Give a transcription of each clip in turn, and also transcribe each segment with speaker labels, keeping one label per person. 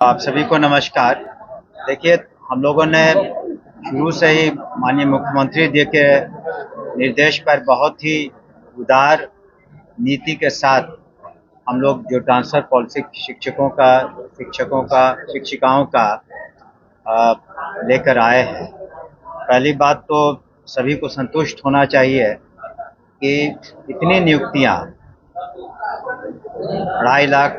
Speaker 1: आप सभी को नमस्कार। देखिए, हम लोगों ने शुरू से ही माननीय मुख्यमंत्री जी के निर्देश पर बहुत ही उदार नीति के साथ हम लोग जो ट्रांसफर पॉलिसी शिक्षिकाओं का लेकर आए हैं। पहली बात तो सभी को संतुष्ट होना चाहिए कि इतनी नियुक्तियां 2.5 लाख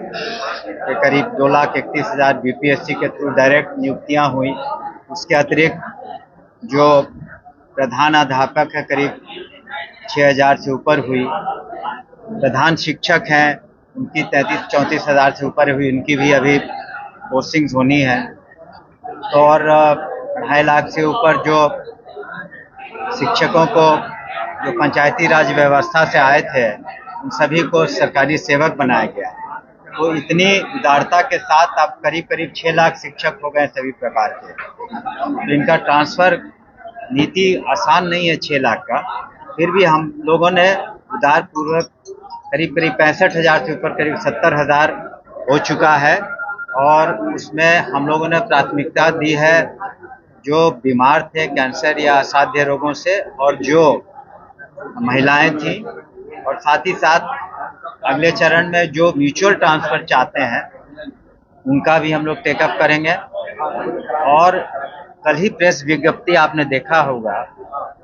Speaker 1: के करीब 2,31,000 बीपीएससी के थ्रू डायरेक्ट नियुक्तियां हुई। उसके अतिरिक्त जो प्रधानाध्यापक है करीब 6,000 से ऊपर हुई। प्रधान शिक्षक हैं उनकी 33-34 हज़ार से ऊपर हुई, उनकी भी अभी पोस्टिंग्स होनी है। तो और 2.5 लाख से ऊपर जो शिक्षकों को जो पंचायती राज व्यवस्था से आए थे उन सभी को सरकारी सेवक बनाया गया है। तो इतनी उदारता के साथ अब करीब करीब 6 लाख शिक्षक हो गए सभी प्रकार के। तो इनका ट्रांसफर नीति आसान नहीं है 6 लाख का, फिर भी हम लोगों ने उदार पूर्वक करीब करीब 65,000 से ऊपर करीब 70,000 हो चुका है। और उसमें हम लोगों ने प्राथमिकता दी है जो बीमार थे कैंसर या असाध्य रोगों से, और जो महिलाएं थी, और साथ ही साथ अगले चरण में जो म्यूचुअल ट्रांसफर चाहते हैं उनका भी हम लोग टेकअप करेंगे। और कल ही प्रेस विज्ञप्ति आपने देखा होगा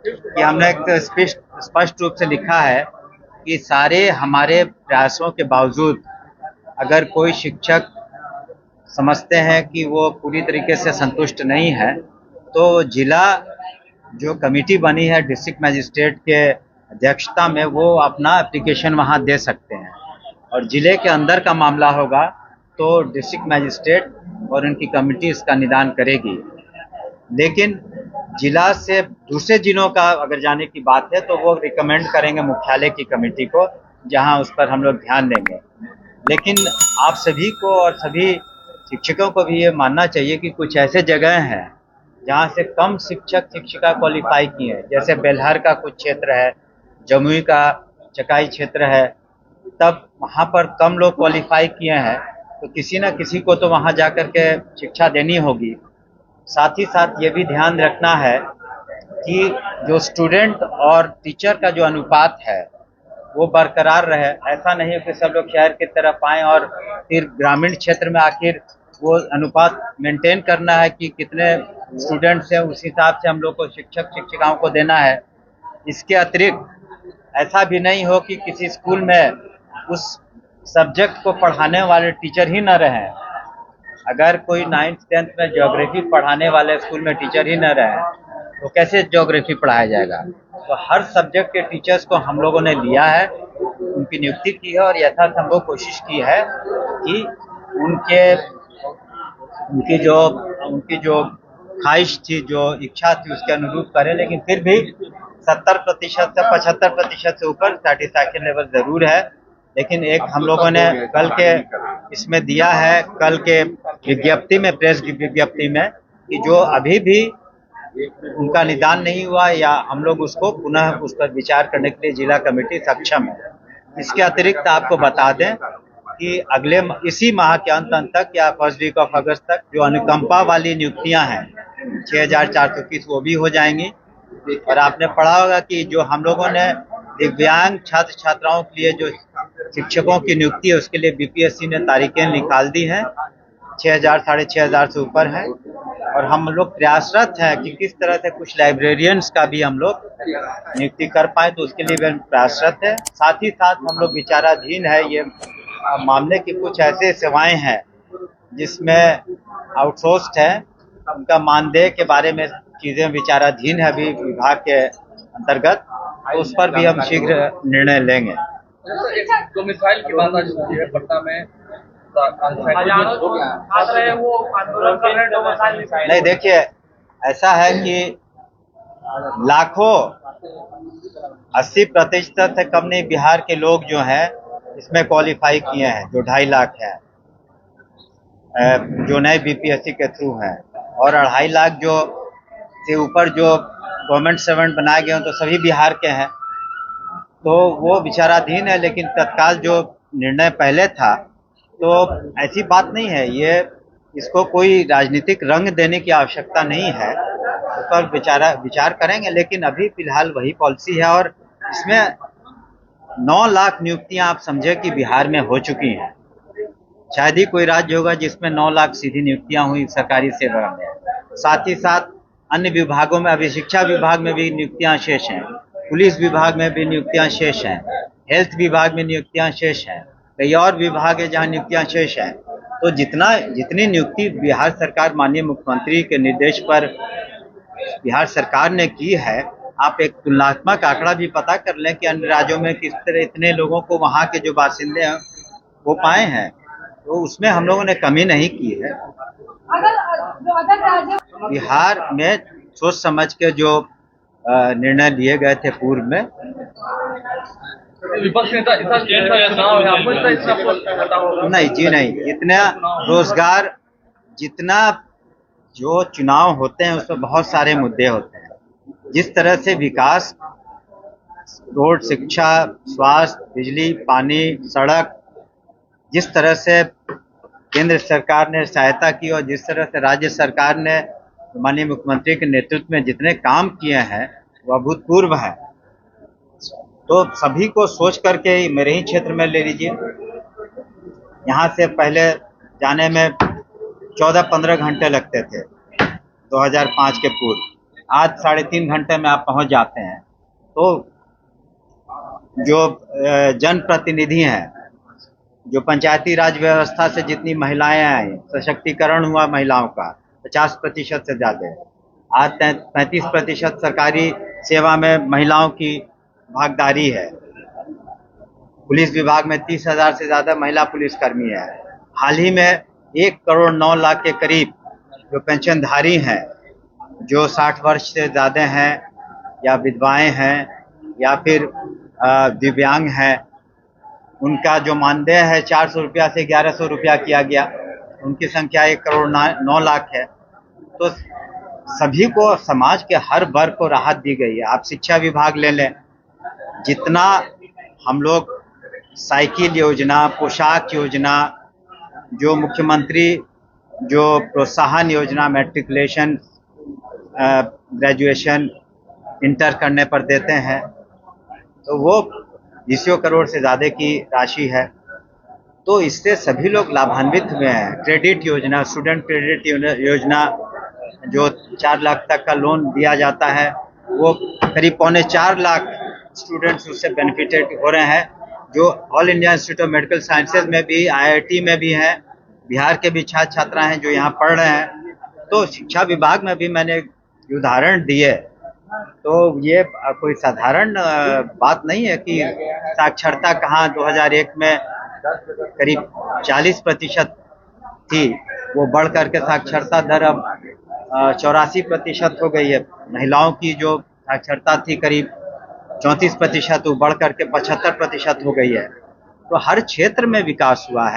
Speaker 1: कि हमने एक स्पष्ट रूप से लिखा है कि सारे हमारे प्रयासों के बावजूद अगर कोई शिक्षक समझते हैं कि वो पूरी तरीके से संतुष्ट नहीं है तो जिला जो कमेटी बनी है डिस्ट्रिक्ट मजिस्ट्रेट के अध्यक्षता में, वो अपना एप्लीकेशन वहां दे सकते हैं। और जिले के अंदर का मामला होगा तो डिस्ट्रिक्ट मजिस्ट्रेट और उनकी कमेटी इसका निदान करेगी। लेकिन जिला से दूसरे जिलों का अगर जाने की बात है तो वो रिकमेंड करेंगे मुख्यालय की कमेटी को, जहां उस पर हम लोग ध्यान देंगे। लेकिन आप सभी को और सभी शिक्षकों को भी ये मानना चाहिए कि कुछ ऐसे जगह हैं जहाँ से कम शिक्षक शिक्षिका क्वालिफाई किए हैं, जैसे बेलहर का कुछ क्षेत्र है, जमुई का चकाई क्षेत्र है, तब वहाँ पर कम लोग क्वालिफाई किए हैं तो किसी न किसी को तो वहाँ जाकर के शिक्षा देनी होगी। साथ ही साथ ये भी ध्यान रखना है कि जो स्टूडेंट और टीचर का जो अनुपात है वो बरकरार रहे। ऐसा नहीं है कि सब लोग शहर की तरफ आए और फिर ग्रामीण क्षेत्र में आखिर वो अनुपात मेंटेन करना है कि कितने स्टूडेंट्स हैं, उस हिसाब से हम लोग को शिक्षक शिक्षिकाओं को देना है। इसके अतिरिक्त ऐसा भी नहीं हो कि किसी स्कूल में उस सब्जेक्ट को पढ़ाने वाले टीचर ही न रहें। अगर कोई 9th-10th में ज्योग्राफी पढ़ाने वाले स्कूल में टीचर ही न रहे तो कैसे ज्योग्राफी पढ़ाया जाएगा। तो हर सब्जेक्ट के टीचर्स को हम लोगों ने लिया है, उनकी नियुक्ति की है और यथासंभव कोशिश की है कि उनकी जो ख्वाहिश थी, जो इच्छा थी, उसके अनुरूप करें। लेकिन फिर भी 70% से 75% से ऊपर सेटिस्फैक्शन लेवल जरूर है। लेकिन एक हम लोगों ने कल के इसमें दिया है, कल के विज्ञप्ति में, प्रेस विज्ञप्ति में, कि जो अभी भी उनका निदान नहीं हुआ या हम लोग उसको पुनः उस पर विचार करने के लिए जिला कमेटी सक्षम है। इसके अतिरिक्त आपको बता दें कि इसी माह के अंत तक या फर्स्ट वीक ऑफ अगस्त तक जो अनुकंपा वाली नियुक्तियां हैं 6,430 वो भी हो जाएंगी। और आपने पढ़ा होगा कि जो हम लोगों ने दिव्यांग छात्र छात्राओं के लिए जो शिक्षकों की नियुक्ति है उसके लिए बीपीएससी ने तारीखें निकाल दी हैं, 6,000 6,500 से ऊपर है। और हम लोग प्रयासरत हैं कि किस तरह से कुछ लाइब्रेरियंस का भी हम लोग नियुक्ति कर पाए, तो उसके लिए प्रयासरत है। साथ ही साथ हम लोग विचाराधीन है ये मामले की कुछ ऐसे सेवाएं हैं जिसमें आउटसोर्स्ड है, उनका मानदेय के बारे में चीजें विचाराधीन है अभी विभाग के अंतर्गत, तो उस पर भी हम शीघ्र निर्णय लेंगे।
Speaker 2: डोमिसाइल की बात आज होती है पटना में,
Speaker 1: नहीं, देखिए ऐसा है कि लाखों 80% से कम नहीं बिहार के लोग जो हैं इसमें क्वालिफाई किए हैं, जो 2.5 लाख है जो नए बीपीएससी के थ्रू हैं, और 2.5 लाख जो से ऊपर जो गवर्नमेंट सर्वेंट बनाए गए हैं तो सभी बिहार के हैं, तो वो विचाराधीन है। लेकिन तत्काल जो निर्णय पहले था तो ऐसी बात नहीं है, ये इसको कोई राजनीतिक रंग देने की आवश्यकता नहीं है, उस पर विचार करेंगे। लेकिन अभी फिलहाल वही पॉलिसी है और इसमें 9 लाख नियुक्तियां आप समझे कि बिहार में हो चुकी हैं। शायद ही कोई राज्य होगा जिसमें 9 लाख सीधी नियुक्तियां हुई सरकारी सेवा में। साथ ही साथ अन्य विभागों में, अभी शिक्षा विभाग में भी नियुक्तियां शेष हैं, पुलिस विभाग में भी नियुक्तियां शेष हैं, हेल्थ विभाग में नियुक्तियां शेष हैं, कई और विभाग है जहां नियुक्तियां शेष हैं। तो जितनी नियुक्ति बिहार सरकार माननीय मुख्यमंत्री के निर्देश पर बिहार सरकार ने की है, आप एक तुलनात्मक आंकड़ा भी पता कर लें कि अन्य राज्यों में किस तरह इतने लोगों को वहां के जो बासिंदे हैं वो पाए हैं। तो उसमें हम लोगों ने कमी नहीं की है। बिहार में सोच समझ के जो निर्णय लिए गए थे पूर्व में,
Speaker 2: विपक्ष नेता चुनाव है, आपको इतना पता होगा?
Speaker 1: नहीं जी नहीं, इतना रोजगार, जितना जो चुनाव होते हैं उसमें बहुत सारे मुद्दे होते हैं। जिस तरह से विकास, रोड, शिक्षा, स्वास्थ्य, बिजली, पानी, सड़क, जिस तरह से केंद्र सरकार ने सहायता की और जिस तरह से राज्य सरकार ने माननीय मुख्यमंत्री के नेतृत्व में जितने काम किए हैं वह अभूतपूर्व है। तो सभी को सोच करके मेरे ही क्षेत्र में ले लीजिए, यहाँ से पहले जाने में 14-15 घंटे लगते थे 2005 के पूर्व, आज 3.5 घंटे में आप पहुंच जाते हैं। तो जो जनप्रतिनिधि हैं, जो पंचायती राज व्यवस्था से जितनी महिलाएं आई, सशक्तिकरण हुआ महिलाओं का 50% से ज्यादा, आज 35% सरकारी सेवा में महिलाओं की भागीदारी है। पुलिस विभाग में 30,000 से ज्यादा महिला पुलिसकर्मी है। हाल ही में 1 करोड़ 9 लाख के करीब जो पेंशनधारी हैं, जो 60 वर्ष से ज्यादा हैं या विधवाएं हैं या फिर दिव्यांग हैं, उनका जो मानदेय है 400 रुपया से 1100 रुपया किया गया। उनकी संख्या 1 करोड़ 9 लाख है। तो सभी को, समाज के हर वर्ग को राहत दी गई है। आप शिक्षा विभाग ले लें, जितना हम लोग साइकिल योजना, पोशाक योजना, जो मुख्यमंत्री जो प्रोत्साहन योजना, मैट्रिकुलेशन, ग्रेजुएशन, इंटर करने पर देते हैं, तो वो 20 करोड़ से ज़्यादा की राशि है। तो इससे सभी लोग लाभान्वित हुए हैं। क्रेडिट योजना, स्टूडेंट क्रेडिट योजना, जो 4 लाख तक का लोन दिया जाता है, वो करीब 3.25 लाख स्टूडेंट्स उससे बेनिफिटेड हो रहे हैं, जो all India institute of medical sciences में भी, IIT में भी हैं, बिहार के भी छात्र छात्रा हैं जो यहाँ पढ़ रहे हैं। तो शिक्षा विभाग में भी मैंने उदाहरण दिए। तो ये कोई साधारण बात नहीं है कि साक्षरता कहाँ 2001 में करीब 40% थी, वो बढ़ करके साक्षरता दर अब 84% हो गई है। महिलाओं की जो साक्षरता थी करीब 34%, वो बढ़ करके 75% हो गई है। तो हर क्षेत्र में विकास हुआ है।